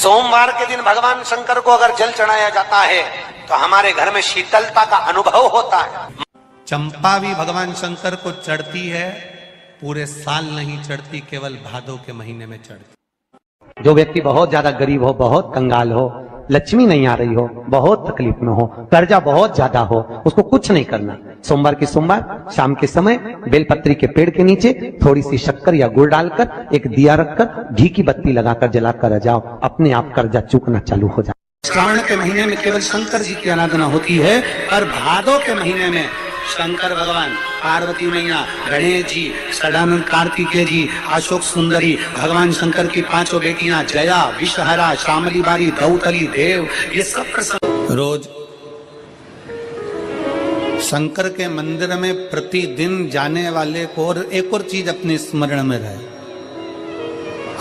सोमवार के दिन भगवान शंकर को अगर जल चढ़ाया जाता है तो हमारे घर में शीतलता का अनुभव होता है। चंपा भी भगवान शंकर को चढ़ती है, पूरे साल नहीं चढ़ती, केवल भादों के महीने में चढ़ती। जो व्यक्ति बहुत ज्यादा गरीब हो, बहुत कंगाल हो, लक्ष्मी नहीं आ रही हो, बहुत तकलीफ में हो, कर्जा बहुत ज्यादा हो, उसको कुछ नहीं करना। सोमवार की सोमवार शाम के समय बेलपत्री के पेड़ के नीचे थोड़ी सी शक्कर या गुड़ डालकर एक दिया रखकर घी की बत्ती लगाकर जलाकर आ जाओ, अपने आप कर्जा चूकना चालू हो जाए। श्रावण के महीने में केवल शंकर जी की आराधना होती है, और भादों के महीने में शंकर भगवान, पार्वती मैया, गणेश जी, सदानंद कार्तिकेय जी, अशोक सुंदरी, भगवान शंकर की पांचों बेटियां जया, विषहरा, श्यामली बारी, दौतली, देव, ये सब प्रसंग रोज शंकर के मंदिर में प्रतिदिन जाने वाले को। और एक और चीज अपने स्मरण में रहे,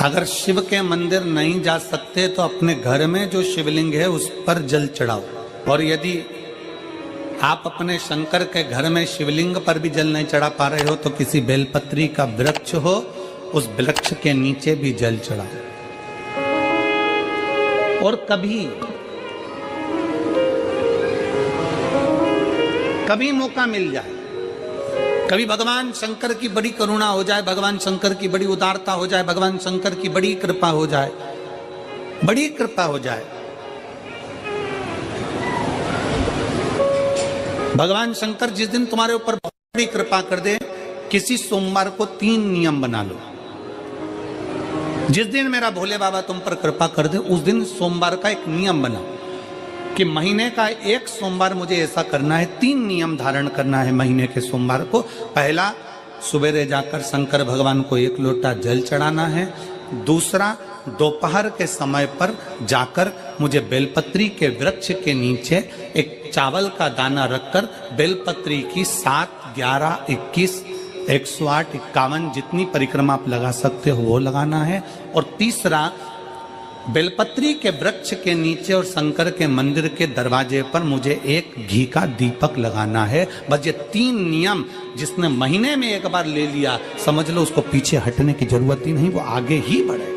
अगर शिव के मंदिर नहीं जा सकते तो अपने घर में जो शिवलिंग है उस पर जल चढ़ाओ। और यदि आप अपने शंकर के घर में शिवलिंग पर भी जल नहीं चढ़ा पा रहे हो तो किसी बेलपत्री का वृक्ष हो, उस वृक्ष के नीचे भी जल चढ़ाओ। और कभी मौका मिल जाए, कभी भगवान शंकर की बड़ी करुणा हो जाए, भगवान शंकर की बड़ी उदारता हो जाए, भगवान शंकर की बड़ी कृपा हो जाए, बड़ी कृपा हो जाए, भगवान शंकर जिस दिन तुम्हारे ऊपर बहुत बड़ी कृपा कर दे, किसी सोमवार को 3 नियम बना लो। जिस दिन मेरा भोले बाबा तुम पर कृपा कर दे, उस दिन सोमवार का एक नियम बनाओ कि महीने का एक सोमवार मुझे ऐसा करना है, 3 नियम धारण करना है महीने के सोमवार को। पहला, सुबेरे जाकर शंकर भगवान को 1 लोटा जल चढ़ाना है। दूसरा, दोपहर के समय पर जाकर मुझे बेलपत्री के वृक्ष के नीचे एक चावल का दाना रखकर बेलपत्री की 7, 11, 21, 108, 51 जितनी परिक्रमा आप लगा सकते हो वो लगाना है। और तीसरा, बेलपत्री के वृक्ष के नीचे और शंकर के मंदिर के दरवाजे पर मुझे एक घी का दीपक लगाना है। बस ये 3 नियम जिसने महीने में एक बार ले लिया, समझ लो उसको पीछे हटने की जरूरत ही नहीं, वो आगे ही बढ़े।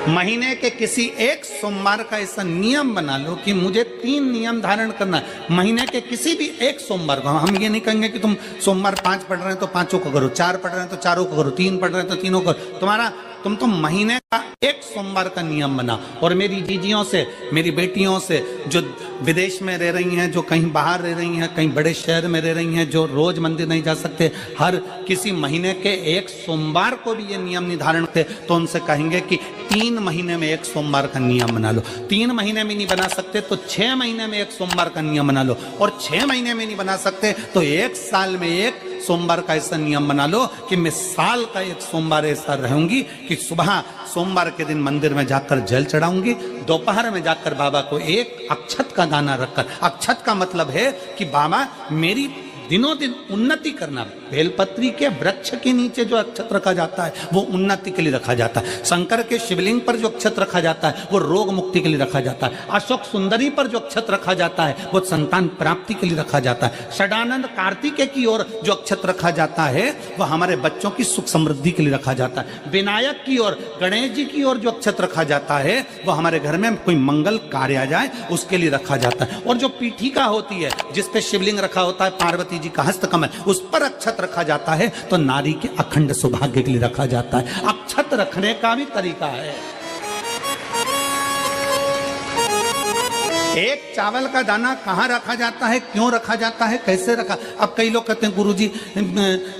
महीने के किसी एक सोमवार का ऐसा नियम बना लो कि मुझे 3 नियम धारण करना है महीने के किसी भी एक सोमवार को। हम ये नहीं कहेंगे कि तुम सोमवार 5 पढ़ रहे हैं तो 5 को करो, 4 पढ़ रहे हैं तो 4 को करो, 3 पढ़ रहे हैं तो 3 को करो। तुम तो महीने का एक सोमवार का नियम बना। और मेरी जीजियों से, मेरी बेटियों से जो विदेश में रह रही हैं, जो कहीं बाहर रह रही हैं, कहीं बड़े शहर में रह रही हैं, जो रोज मंदिर नहीं जा सकते, हर किसी महीने के एक सोमवार को भी ये नियम निर्धारण थे, तो उनसे कहेंगे कि 3 महीने में एक सोमवार का नियम बना लो। 3 महीने में नहीं बना सकते तो 6 महीने में एक सोमवार का नियम बना लो। और 6 महीने में नहीं बना सकते तो 1 साल में एक सोमवार का ऐसा नियम बना लो कि मैं साल का एक सोमवार ऐसा रहूंगी कि सुबह सोमवार के दिन मंदिर में जाकर जल चढ़ाऊंगी, दोपहर में जाकर बाबा को एक अक्षत का दाना रखकर, अक्षत का मतलब है कि बाबा मेरी दिनों दिन उन्नति करना। बेलपत्री के वृक्ष के नीचे जो अक्षत रखा जाता है वो उन्नति के लिए रखा जाता है। शंकर के शिवलिंग पर जो अक्षत रखा जाता है वो रोग मुक्ति के लिए रखा जाता है। अशोक सुंदरी पर जो अक्षत रखा जाता है वो संतान प्राप्ति के लिए रखा जाता है। सदानंद कार्तिकेय की ओर जो अक्षत रखा जाता है वो हमारे बच्चों की सुख समृद्धि के लिए रखा जाता है। विनायक की ओर, गणेश जी की ओर जो अक्षत रखा जाता है वो हमारे घर में कोई मंगल कार्य आ जाए उसके लिए रखा जाता है। और जो पीठिका होती है जिसपे शिवलिंग रखा होता है, पार्वती जी का हस्तकमल, उस पर अक्षत रखा जाता है तो नारी के अखंड सौभाग्य के लिए रखा जाता है। अक्षत रखने का भी तरीका है। एक चावल का दाना कहाँ रखा जाता है, क्यों रखा जाता है, कैसे रखा। अब कई लोग कहते हैं गुरुजी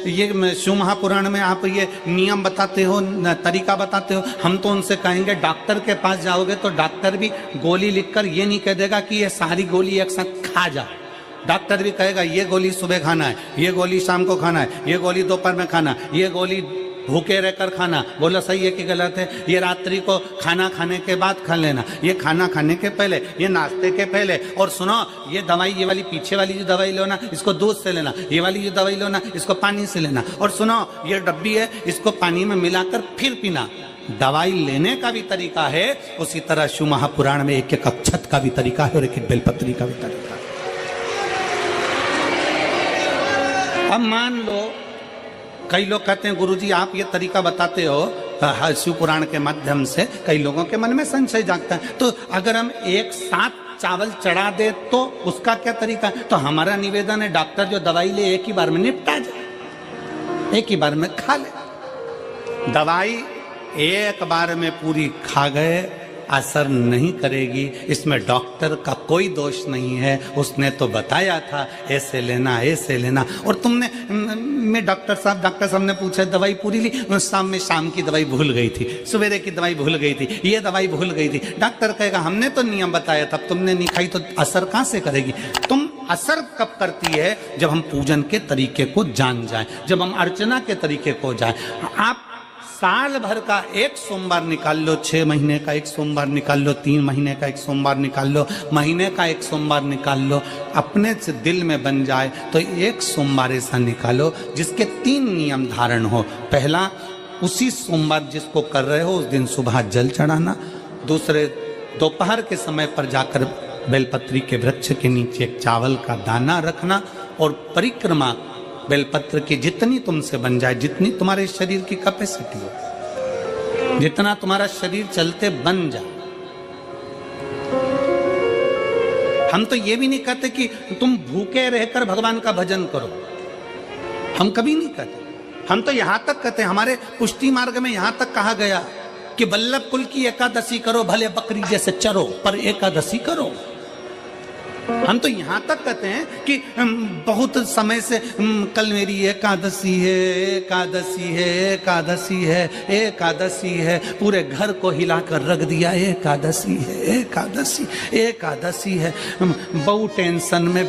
ये शिव महापुराण में आप ये नियम बताते हो, तरीका बताते हो। हम तो उनसे कहेंगे डॉक्टर के पास जाओगे तो डॉक्टर भी गोली लिखकर ये नहीं कह देगा कि ये सारी गोली एक साथ खा जा। डॉक्टर भी कहेगा ये गोली सुबह खाना है, ये गोली शाम को खाना है, ये गोली दोपहर में खाना, ये गोली भूखे रहकर खाना। बोला सही है कि गलत है? ये रात्रि को खाना खाने के बाद खा लेना, ये खाना खाने के पहले, ये नाश्ते के पहले। और सुनो, ये दवाई, ये वाली पीछे वाली जो दवाई लो ना, इसको दूध से लेना, ये वाली जो दवाई लो ना, इसको पानी से लेना। और सुनो, ये डब्बी है, इसको पानी में मिलाकर फिर पीना। दवाई लेने का भी तरीका है, उसी तरह शिव महापुराण में एक एक अक्षत का भी तरीका है और एक एक बेलपत्री का भी तरीका है। अब मान लो कई लोग कहते हैं गुरुजी आप ये तरीका बताते हो शिव पुराण के माध्यम से कई लोगों के मन में संशय जागता है। तो अगर हम एक साथ चावल चढ़ा दे तो उसका क्या तरीका है? तो हमारा निवेदन है डॉक्टर जो दवाई ले एक ही बार में निपटा जाए, एक ही बार में खा ले। दवाई एक बार में पूरी खा गए असर नहीं करेगी, इसमें डॉक्टर का कोई दोष नहीं है। उसने तो बताया था ऐसे लेना ऐसे लेना, और तुमने मैं डॉक्टर साहब ने पूछा दवाई पूरी ली, शाम की दवाई भूल गई थी, सवेरे की दवाई भूल गई थी, ये दवाई भूल गई थी। डॉक्टर कहेगा हमने तो नियम बताया था, तुमने नहीं खाई तो असर कहाँ से करेगी? तुम असर कब करती है? जब हम पूजन के तरीके को जान जाएं, जब हम अर्चना के तरीके को जाएं। आप साल भर का एक सोमवार निकाल लो, 6 महीने का एक सोमवार निकाल लो, 3 महीने का एक सोमवार निकाल लो, महीने का एक सोमवार निकाल लो, अपने से दिल में बन जाए तो एक सोमवार ऐसा निकालो जिसके 3 नियम धारण हो। पहला, उसी सोमवार जिसको कर रहे हो उस दिन सुबह जल चढ़ाना। दूसरे, दोपहर के समय पर जाकर बेलपत्री के वृक्ष के नीचे एक चावल का दाना रखना, और परिक्रमा बेलपत्र की जितनी तुमसे बन जाए, जितनी तुम्हारे शरीर की कैपेसिटी हो, जितना तुम्हारा शरीर चलते बन जाए। हम तो ये भी नहीं कहते कि तुम भूखे रहकर भगवान का भजन करो, हम कभी नहीं कहते। हम तो यहां तक कहते हैं, हमारे पुष्टि मार्ग में यहां तक कहा गया कि वल्लभ कुल की एकादशी करो, भले बकरी जैसे चरो पर एकादशी करो। हम तो यहाँ तक कहते हैं कि बहुत समय से कल मेरी एकादशी है, एकादशी है, एकादशी है, एकादशी है, पूरे घर को हिलाकर रख दिया, एकादशी है, एकादशी, एकादशी है। बहु टेंशन में